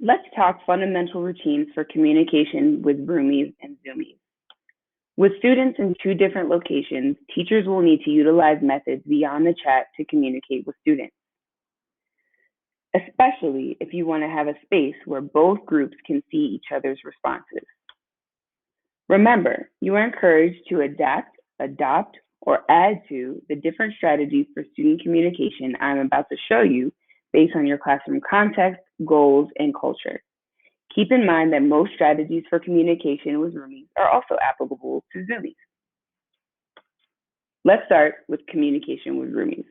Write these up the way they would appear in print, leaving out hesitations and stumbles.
Let's talk fundamental routines for communication with roomies and Zoomies. With students in two different locations, teachers will need to utilize methods beyond the chat to communicate with students, especially if you want to have a space where both groups can see each other's responses. Remember, you are encouraged to adapt, adopt, or add to the different strategies for student communication I'm about to show you based on your classroom context, goals, and culture. Keep in mind that most strategies for communication with roomies are also applicable to Zoomies. Let's start with communication with roomies.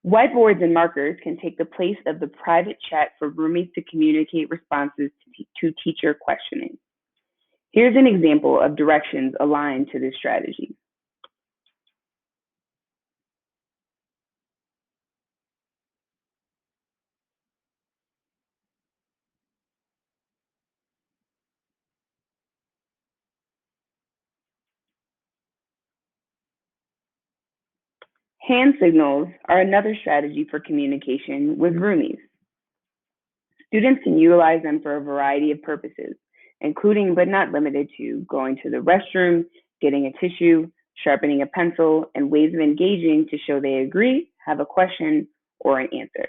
Whiteboards and markers can take the place of the private chat for roomies to communicate responses to teacher questioning. Here's an example of directions aligned to this strategy. Hand signals are another strategy for communication with roomies. Students can utilize them for a variety of purposes, including but not limited to going to the restroom, getting a tissue, sharpening a pencil, and ways of engaging to show they agree, have a question, or an answer.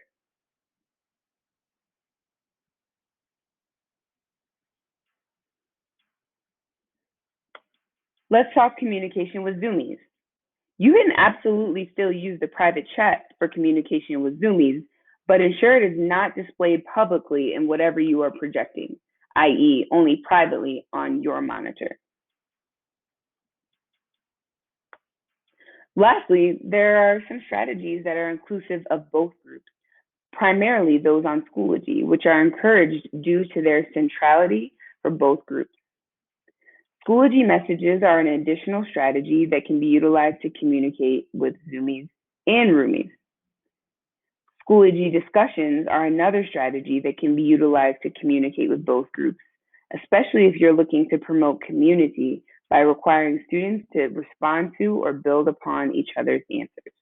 Let's talk communication with Zoomies. You can absolutely still use the private chat for communication with Zoomies, but ensure it is not displayed publicly in whatever you are projecting, i.e., only privately on your monitor. Lastly, there are some strategies that are inclusive of both groups, primarily those on Schoology, which are encouraged due to their centrality for both groups. Schoology messages are an additional strategy that can be utilized to communicate with Zoomies and Roomies. Schoology discussions are another strategy that can be utilized to communicate with both groups, especially if you're looking to promote community by requiring students to respond to or build upon each other's answers.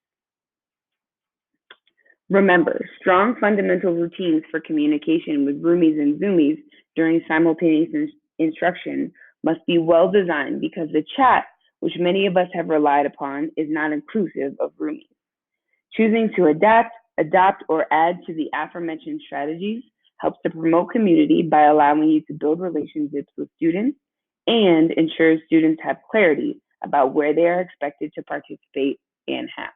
Remember, strong fundamental routines for communication with roomies and zoomies during simultaneous instruction must be well designed because the chat, which many of us have relied upon, is not inclusive of roomies. Choosing to adapt, adopt, or add to the aforementioned strategies helps to promote community by allowing you to build relationships with students and ensures students have clarity about where they are expected to participate and how.